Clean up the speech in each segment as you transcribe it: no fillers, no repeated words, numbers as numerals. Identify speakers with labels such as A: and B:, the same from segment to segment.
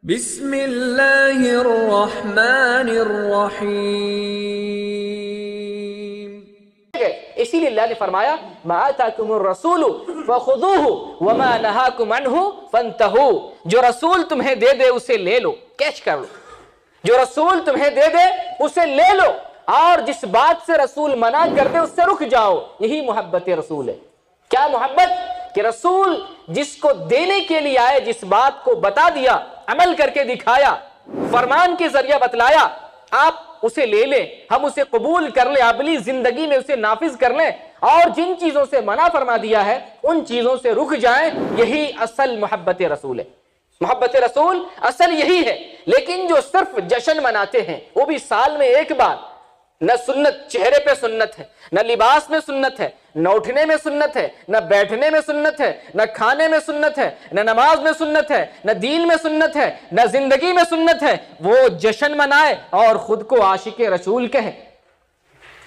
A: بسم اللہ الرحمن الرحیم۔
B: اسی لیے اللہ نے فرمایا ما آتاکم الرسول فخذوہ وما نہاکم عنہ فانتہوا، جو رسول تمہیں دے دے اسے لے لو، کیچ کر لو، جو رسول تمہیں دے دے اسے لے لو، اور جس بات سے رسول منع کر دے اس سے رک جاؤ۔ یہی محبت رسول ہے۔ کیا محبت؟ کہ رسول جس کو دینے کے لیے آئے، جس بات کو بتا دیا، عمل کر کے دکھایا، فرمان کے ذریعہ بتلایا، آپ اسے لے لیں، ہم اسے قبول کر لیں، اپنی زندگی میں اسے نافذ کر لیں، اور جن چیزوں سے منع فرما دیا ہے ان چیزوں سے رک جائیں۔ یہی اصل محبت رسول ہے۔ محبت رسول اصل یہی ہے۔ لیکن جو صرف جشن مناتے ہیں، وہ بھی سال میں ایک بار، نہ سنت چہرے پہ سنت ہے، نہ لباس میں سنت ہے، نہ اٹھنے میں سنت ہے، نہ بیٹھنے میں سنت ہے، نہ کھانے میں سنت ہے، نہ نماز میں سنت ہے، نہ دین میں سنت ہے، نہ زندگی میں سنت ہے، وہ جشن منائے اور خود کو عاشق رسول کہے۔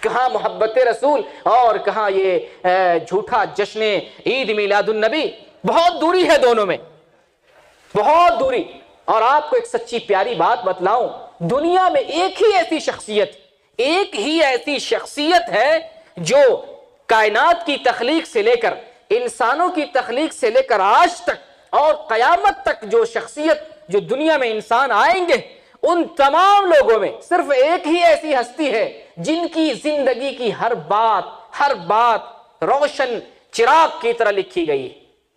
B: کہاں محبت رسول اور کہاں یہ جھوٹا جشن عید میلاد النبی؟ بہت دوری ہے دونوں میں، بہت دوری۔ اور آپ کو ایک سچی پیاری بات بتلاؤں، دنیا میں ایک ہی ایسی شخصیت ہے جو کائنات کی تخلیق سے لے کر، انسانوں کی تخلیق سے لے کر آج تک اور قیامت تک جو شخصیت، جو دنیا میں انسان آئیں گے، ان تمام لوگوں میں صرف ایک ہی ایسی ہستی ہے جن کی زندگی کی ہر بات روشن چراغ کی طرح لکھی گئی ہے۔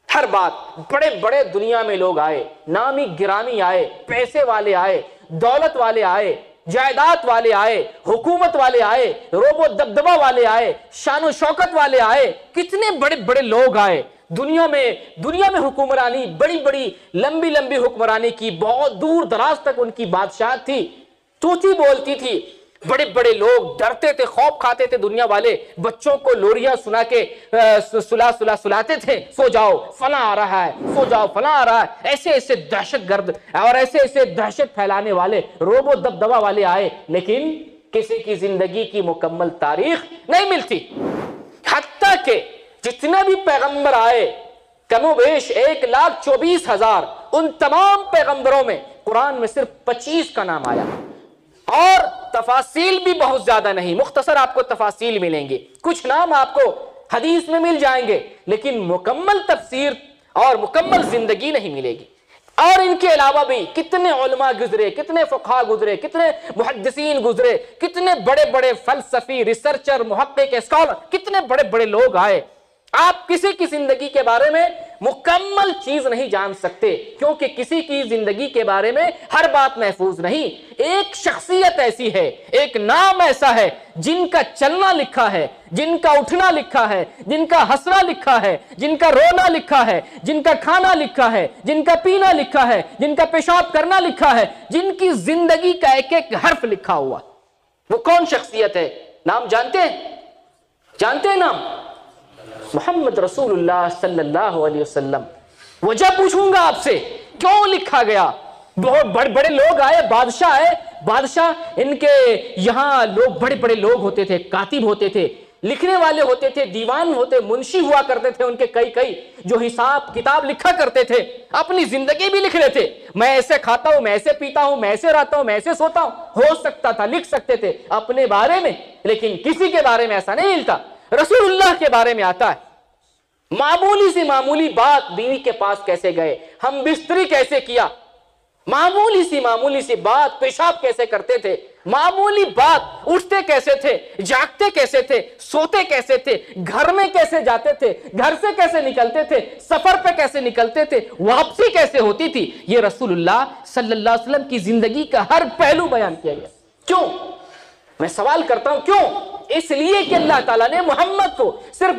B: ہر بات، بڑے بڑے دنیا میں لوگ آئے، نامی گرامی آئے، پیسے والے آئے، دولت والے آئے، جائیداد والے آئے، حکومت والے آئے، روب و دبدبہ والے آئے، شان و شوکت والے آئے، کتنے بڑے بڑے لوگ آئے۔ دنیا میں حکمرانی، بڑی لمبی حکمرانی کی، بہت دور دراز تک ان کی بادشاہت تھی، توتی بولتی تھی، بڑے بڑے لوگ ڈرتے تھے، خوف کھاتے تھے دنیا والے، بچوں کو لوریاں سنا کے سلاتے تھے، سو جاؤ فلاں آ رہا ہے، سو جاؤ فلاں آ رہا ہے۔ ایسے دہشت گرد اور ایسے دہشت پھیلانے والے، روب و دبدبہ والے آئے، لیکن کسی کی زندگی کی مکمل تاریخ نہیں ملتی۔ حتیٰ کہ جتنے بھی پیغمبر آئے، کم و بیش 1,24,000، ان تمام پیغمبروں میں قرآن میں صرف 25 کا نام آیا، اور تفاصیل بھی بہت زیادہ نہیں، مختصر آپ کو تفاصیل ملیں گے، کچھ نام آپ کو حدیث میں مل جائیں گے، لیکن مکمل تفسیر اور مکمل زندگی نہیں ملے گی۔ اور ان کے علاوہ بھی کتنے علماء گزرے، کتنے فقہاء گزرے، کتنے محدثین گزرے، کتنے بڑے بڑے فلسفی، ریسرچر، محقق، اسکالر، کتنے بڑے بڑے لوگ آئے۔ آپ کسی کی زندگی کے بارے میں مکمل چیز نہیں جان سکتے، کیونکہ کسی کی زندگی کے بارے میں ہر بات محفوظ نہیں۔ ایک شخصیت ایسی ہے، ایک نام ایسا ہے جن کا چلنا لکھا ہے، جن کا اٹھنا لکھا ہے، جن کا ہنسنا لکھا ہے، جن کا رونا لکھا ہے، جن کا کھانا لکھا ہے، جن کا پینا لکھا ہے، جن کا پیشاب کرنا لکھا ہے، جن کی زندگی کا ایک ایک حرف لکھا ہوا۔ وہ کون شخصیت ہے؟ نام جانتے ہیں نام؟ محمد رسول اللہ صلی اللہ علیہ وسلم۔ وجہ پوچھوں گا آپ سے، کیوں لکھا گیا؟ بہت بڑے بڑے لوگ آئے، بادشاہ آئے، بادشاہ ان کے یہاں لوگ بڑے بڑے لوگ ہوتے تھے، کاتب ہوتے تھے، لکھنے والے ہوتے تھے، دیوان ہوتے، منشی ہوا کرتے تھے ان کے کئی جو حساب کتاب لکھا کرتے تھے، اپنی زندگی بھی لکھ لیتے۔ میں ایسے کھاتا ہوں، میں ایسے پیتا ہوں، میں ایسے رہتا ہوں، میں ایسے سوتا ہوں، ہو سکتا تھا لکھ سکتے تھے اپنے بارے میں، لیکن کسی کے بارے میں ایسا نہیں ملتا۔ رسول اللہ کے بارے میں آتا ہے، معمولی بات، بیوی کے پاس کیسے گئے، ہم بستری کیسے کیا، معمولی سی بات، پیشاب کیسے کرتے تھے، معمولی بات، اٹھتے کیسے تھے، جاگتے کیسے تھے، سوتے کیسے تھے، گھر میں کیسے جاتے تھے، گھر سے کیسے نکلتے تھے، سفر پہ کیسے نکلتے تھے، واپسی کیسے ہوتی تھی، یہ رسول اللہ صلی اللہ علیہ وسلم کی زندگی کا ہر پہلو بیان کیا گیا۔ کیوں؟ میں سوال کرتا ہوں کیوں؟ اس لیے کہ اللہ تعالیٰ نے محمد کو صرف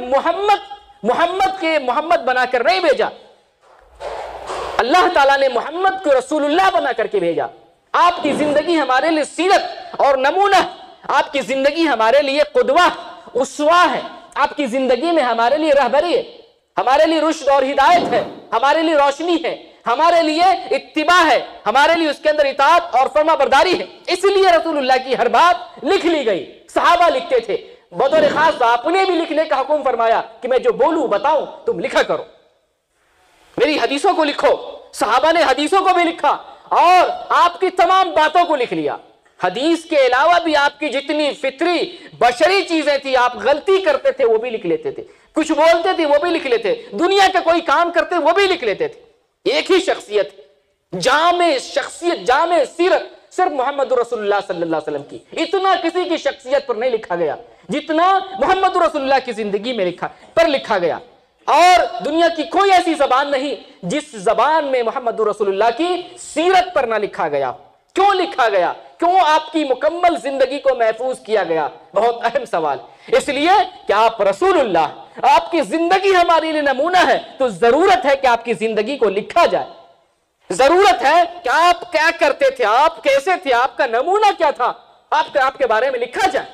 B: محمد بنا کر نہیں بھیجا، اللہ تعالیٰ نے محمد کو رسول اللہ بنا کر کے بھیجا۔ آپ کی زندگی ہمارے لیے سیرت اور نمونہ، آپ کی زندگی ہمارے لیے قدوہ، اسوہ ہے، آپ کی زندگی میں ہمارے لیے رہبری ہے، ہمارے لیے رشد اور ہدایت ہے، ہمارے لیے روشنی ہے، ہمارے لیے اتباع ہے، ہمارے لیے اس کے اندر اطاعت اور فرما برداری ہے۔ اس لیے رسول اللہ کی ہر بات لکھ لی گئی۔ صحابہ لکھتے تھے، بطور خاص آپ نے بھی لکھنے کا حکم فرمایا کہ میں جو بولوں بتاؤں تم لکھا کرو، میری حدیثوں کو لکھو۔ صحابہ نے حدیثوں کو بھی لکھا، اور آپ کی تمام باتوں کو لکھ لیا. حدیث کے علاوہ بھی آپ کی جتنی فطری بشری چیزیں تھی، آپ غلطی کرتے تھے وہ بھی لکھ لیتے تھے، کچھ بولتے تھے وہ بھی لکھ لیتے، دنیا کا کوئی کام کرتے وہ بھی لکھ لیتے تھے. ایک ہی شخصیت، جامع شخصیت، جامع سیرت صرف محمد رسول اللہ صلی اللہ علیہ وسلم کی. اتنا کسی کی شخصیت پر نہیں لکھا گیا جتنا محمد رسول اللہ کی زندگی میں لکھا گیا. اور دنیا کی کوئی ایسی زبان نہیں جس زبان میں محمد رسول اللہ کی سیرت پر نہ لکھا گیا. کیوں لکھا گیا؟ کیوں آپ کی مکمل زندگی کو محفوظ کیا گیا؟ بہت اہم سوال. اس لیے کہ آپ رسول اللہ، آپ کی زندگی ہمارے لیے نمونہ ہے، تو ضرورت ہے کہ آپ کی زندگی کو لکھا جائے. ضرورت ہے کہ آپ کیا کرتے تھے، آپ کیسے تھے، آپ کا نمونہ کیا تھا، آپ کے بارے میں لکھا جائے.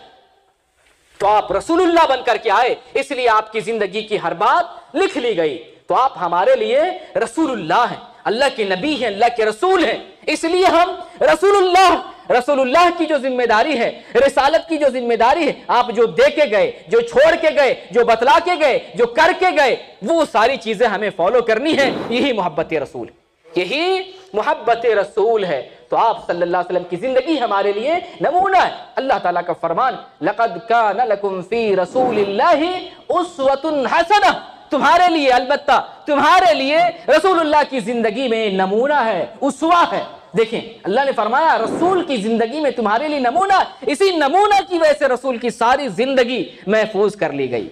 B: تو آپ رسول اللہ بن کر کے آئے، اس لیے آپ کی زندگی کی ہر بات لکھ لی گئی. تو آپ ہمارے لیے رسول اللہ ہیں، اللہ کے نبی ہیں، اللہ کے رسول ہیں. اس لیے ہم رسول اللہ کی جو ذمہ داری ہے، رسالت کی جو ذمہ داری ہے، آپ جو دے کے گئے، جو چھوڑ کے گئے، جو بتلا کے گئے، جو کر کے گئے، وہ ساری چیزیں ہمیں فالو کرنی ہے. یہی محبت رسول ہے، یہی محبت رسول ہے. تو آپ صلی اللہ علیہ وسلم کی زندگی ہمارے لیے نمونہ ہے. اللہ تعالیٰ کا فرمان، لَقَدْ كَانَ لَكُمْ فِي رَسُولِ اللَّهِ أُسْوَةٌ حَسَنَةٌ، تمہارے لیے، البتہ تمہارے لیے رسول اللہ کی زندگی میں نمونہ ہے، اسوہ ہے. دیکھیں اللہ نے فرمایا رسول کی زندگی میں تمہارے لیے نمونہ. اسی نمونہ کی وجہ سے رسول کی ساری زندگی محفوظ کر لی گئی،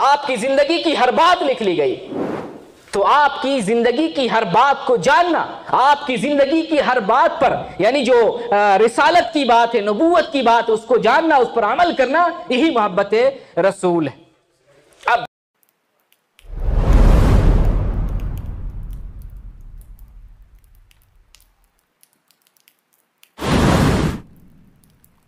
B: آپ کی زندگی کی ہر بات لکھ لی گئی. تو آپ کی زندگی کی ہر بات کو جاننا، آپ کی زندگی کی ہر بات پر، یعنی جو رسالت کی بات ہے، نبوت کی بات، اس کو جاننا، اس پر عمل کرنا، یہی محبت رسول ہے.